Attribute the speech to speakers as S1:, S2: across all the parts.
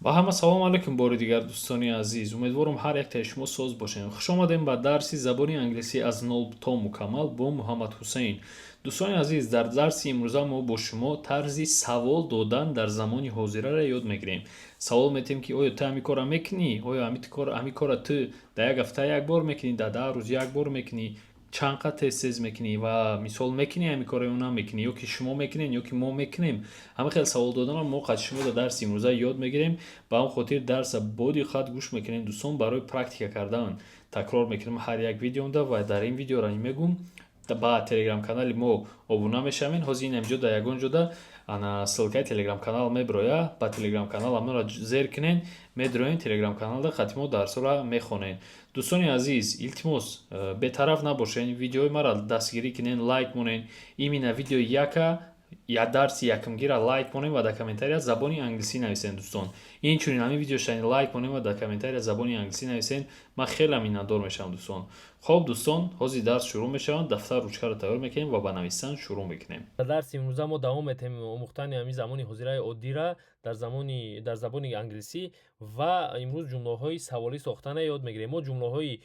S1: با همه سلام علیکم بار دیگر دوستان عزیز. امیدوارم هر یک تا شما ساز باشین. خوش آمدیم به درس زبان انگلیسی از نو تا مکمل با محمد حسین. دوستان عزیز، در درس امروزه ما با شما طرز سوال دادن در زمان حاضره را یاد میگیریم. سوال میتیم که آیا تو همین کار میکنی؟ آیا همین کار تو در یک هفته یک بار میکنی؟ در 10 روز یک بار میکنی؟ چند قطع تست میکنی و مثال میکنی همین کار اون هم میکنی، یا که شما میکنین یا که ما میکنیم. همه خیلی سوال دادن هم ما قد شما در درس امروزه یاد میگیریم. با هم خاطر درس بودی خط گوش میکنین دوستان، برای پرکتیک کردن تکرار میکنیم هر یک ویدیو ده و در این ویدیو را میگم با تلگرام کانال ما обуна мешавин. ҳозир инамҷо да ягон ҷода ана ссилкаи телеграм канал меброя. Ба телеграм канал амнора зер кинен, медроин телеграм каналда хатимо дарсора мехонен. дӯстони азиз, илтимос бетараф набошен, видеои маро дастгирӣ кинен, лайк монен. имина видеои яка я дарси якумгира лайк монем ва дар комментария забони англисӣ нависен дӯстон. инчунин ҳамин видео шани лайк монем ва дар комментария забони англисӣ нависен. ман хеле миннатдор мешавам дӯстон. хоб дӯстон, ҳозир дарс шурӯъ мешавад. дафтар ручкаро тайёр мекунем ва ба нависан шурӯъ мекунем.
S2: дар дарси имрӯза мо давом метем омӯхтани ҳамин замони ҳозираи оддира дар забони англисӣ ва имрӯз ҷумлаҳои саволӣ сохтана ёд мегирем. мо ҷумлаҳои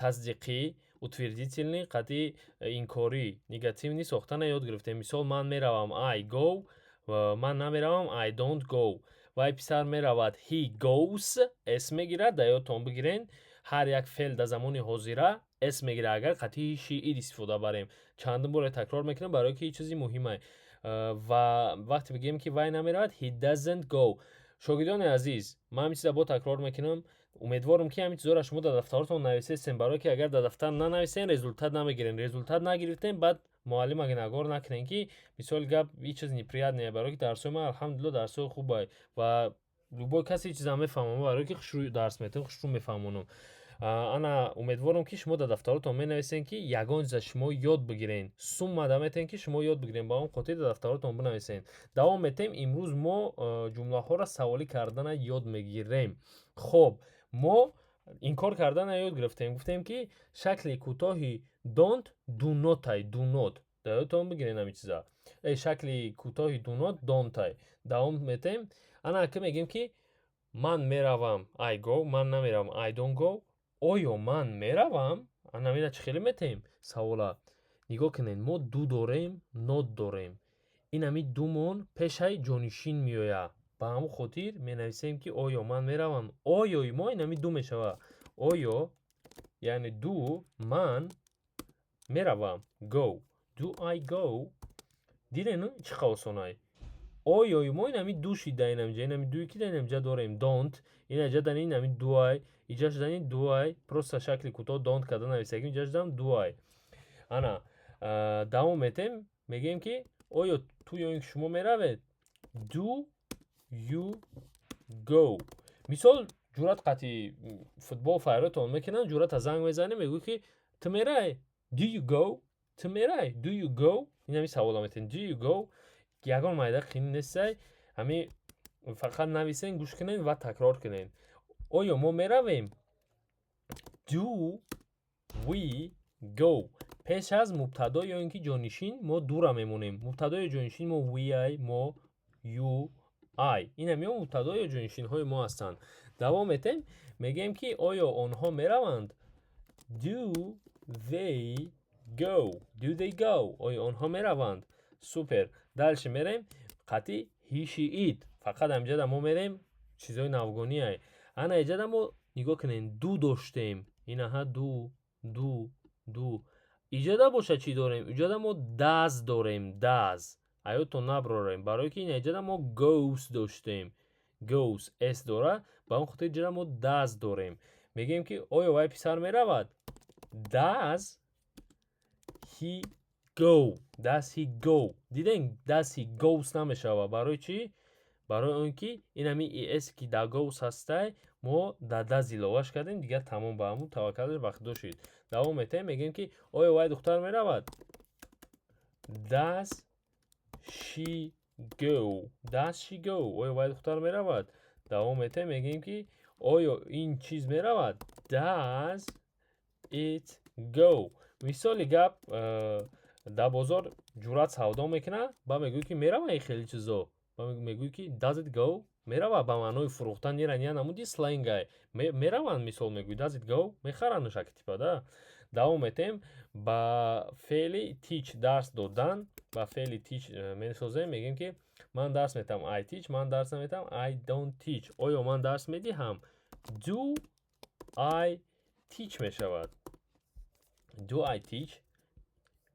S2: тасдиқӣ, утвирдительни, қатъи инкорӣ, негативни сохтана ёд гирифтем. мисол, ман меравам I go, ман намеравам I don't go. вай писар меравад he goes, эс мегирад. дар ёдтон бигирен, ҳар як феъл дар замони ҳозира эс мегирад агар қатъи шиир истифода барем. чандин боре такрор мекунам барое ки чизи муҳиме. ва вақте бигӯем ки вай намеравад he doesn't go. шогирдони азиз, ман ҳамин чиза бо такрор мекунам. умедворам ки ҳамин чизоро шумо дар дафтаратон нависестем, барое ки агар дар дафтар нанависен результат намегирем. результат нагирифтем, баъд муаллим агнагор накунем ки мисоли гап ин чиз неприятное, барое ки дарсои ман алҳамдулилла дарсои хубе ва любой касе ин чиза мефаҳмам, барое ки хушрӯй дарс метавонам, хушрӯй мефаҳмонам. ана умедворам ки шумо дар дафтаратон менависен ки ягон чиза шумо ёд бигирен. суммада метен ки шумо ёд бигирен, ба он хотир дар дафтаратон бинависен. давом метем. имрӯз мо ҷумлаҳоро саволӣ кардана ёд мегирем. хоб, мо инкор кардана ёд гирифтем. гуфтем ки шакли кӯтоҳи don't, do not-ай, do not. дар ёдтон бигирен ҳамин чиза. шакли кӯтоҳи do not, don't-ай. давом метем. ана ака мегем ки ман меравам I go, ман намеравам I don't go. оё ман меравам? Ҳамина чӣ хеле метем? Савола. Нигоҳ кунед, мо ду дорем, not дорем. Ин ҳамин думон пешаи ҷонишин меояд. ба ҳамон хотир менависем ки оё ман меравам. оёи мо ин ҳамин ду мешавад. оё яъне ду ман меравам. Go. Do I go? Дидену чӣ қадр осонай. оёи мо ин ҳамин ду шида ин ҳаминҷа. ин ҳамин дуе ки дар ин ҳаминҷа дорем. Don't. ин ҳаминҷа дар ин ҳамин дуай. инҷа шудани дуай. просто шакли кӯтоҳ don't карда нависагим. инҷа шудам дуай. ана давом метем. мегӯем ки оё ту ё ин ки шумо меравед? Do you go? мисол, ҷуръат қатъи футбол файротон мекунанд, ҷуръата занг мезанем, мегӯӣ ки ту мерай? Do you go? Ту мерай? Do you go? ин ҳамин савола метем. Do you go? ягон майда қин нестай. ҳамин фақат нависен, гӯш кунен ва такрор кунен. оё мо меравем? Do we go? пеш аз мубтадо ё ин ки ҷонишин мо дура мемонем. мубтадо ё ҷонишин мо we-ай, мо you-ай. ин ҳамин мубтадо ё ҷонишинҳои мо ҳастанд. давом метем. мегӯем ки оё онҳо мераванд? Do they go? Do they go? оё онҳо мераванд? супер. дальше мерем. қатъи he, she, it. фақат ҳамҷада мо мерем чизои навгониай. ана инҷада мо нигоҳ кунем, ду доштем. инаҳа ду. иҷада боша чӣ дорем? иҷада мо does дорем. does. аётон наброрем, барое ки инҷада мо goes доштем. goes s дорад, ба он хотир иҷада мо does дорем. мегӯем ки оё вай писар меравад? Does he go? Does he go? дидем does he goes намешавад. барои чӣ? барои он ки ин ҳамин es ки дар goes ҳастай, мо дар does иловаш кардем. дигар тамом ба ҳамун таваккалаш вақтидор шуд. давом метем. мегӯем ки оё вай духтар меравад? Does she go? Does she go? оё вай духтар меравад? давом метем. мегӯем ки оё ин чиз меравад? Does it go? мисоли гап, дар бозор ҷуръат савдо мекунад, ба мегӯӣ ки меравад ин хеле чизо. ба мегӯӣ ки does it go? мерава ба маънои фурӯхтан я намуди сленгай. Мераванд мисол мегӯй. Does it go? Мехаранд нушаки типа да. Давом метем ба феъли teach дарс додан. Ба феъли teach месозем мегӯем ки ман дарс метам I teach, ман дарс наметам I don't teach. Оё ман дарс медиҳам? Do I teach мешавад. Do I teach?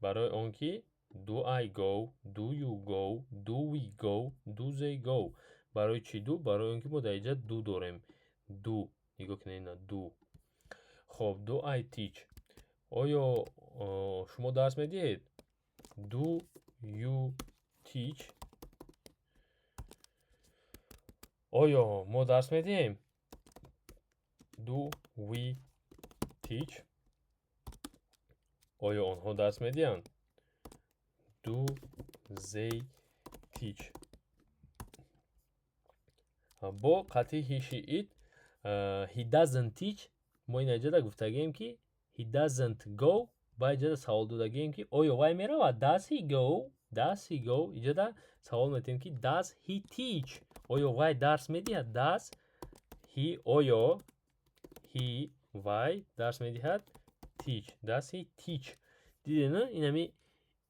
S2: барои он ки do I go, do you go, do we go, do they go. барои чӣ ду? Барои он ки мо дар инҷа ду дорем. Do. Нигоҳ кунед ина do. хоб do I teach. оё шумо дарс медиҳед? Do you teach? оё мо дарс медиҳем? Do we teach? оё онҳо дарс медиҳанд? Do they teach? бо қатъи he she it he doesn't teach. мо ин ҷода гуфтагем ки he doesn't go. ба ҷода савол додагем ки оё вай меравад? Does he go? Does he go? иҷода савол метем ки does he teach? оё вай дарс медиҳад? Does he оё he вай дарс медиҳад? Teach. Does he teach? дидену инами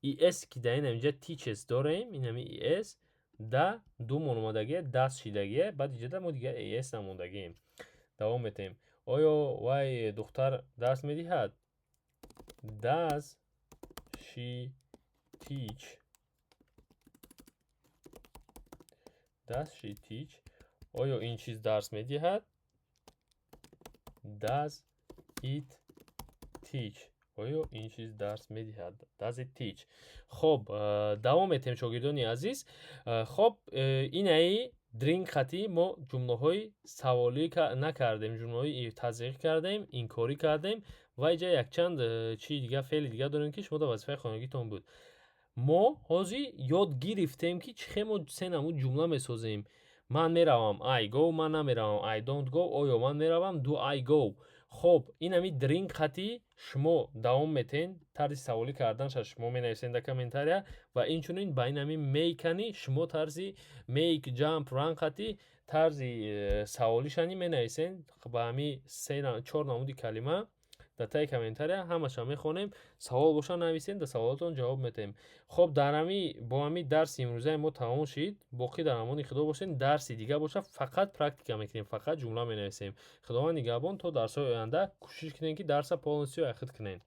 S2: es ки дар инҷа teaches дорем. инами es да думон омадагия does шидагия. баъд иҷода мо дигар es намондагием. давом метем. оё вай духтар дарс медиҳад? Does she teach? Does she teach? оё ин чиз дарс медиҳад? Does it teach? оё ин чиз дарс медиҳад? Does it teach? хоб давом метем шогирдони азиз. хоб инаи дринг хати мо ҷумлаҳои саволӣ накардем, ҷумлаҳои таздиқӣ кардем, инкорӣ кардем ва иҷа якчанд чии дигар феъли дигар дорем ки шумо дар вазифаи хонагитон буд. мо ҳозир ёд гирифтем ки чӣ хел мо се намуд ҷумла месозем. ман меравам I go, ман намеравам I don't go. оё ман меравам do I go. хоб инами дринг хати шумо давом метен тарзи саволӣ карданша шумо менависед дар комментария ва инчунин ба инами мейкани шумо тарзи make, jump, run хати тарзи саволишани менависед ба ҳами 4 намуди калима дар таи комментария ҳамаша мехонем. савол боша нависед, дар саволотон ҷавоб медиҳем. хоб дар бо ҳамин дарси имрӯзаи мо тамом шид. боқӣ дар амони худо бошед. дарси дигар боша фақат практика мекунем, фақат ҷумла менависем. худованд нигаҳбон. то дарсҳои оянда кӯшиш кунем ки дарса полностью яхид кунем.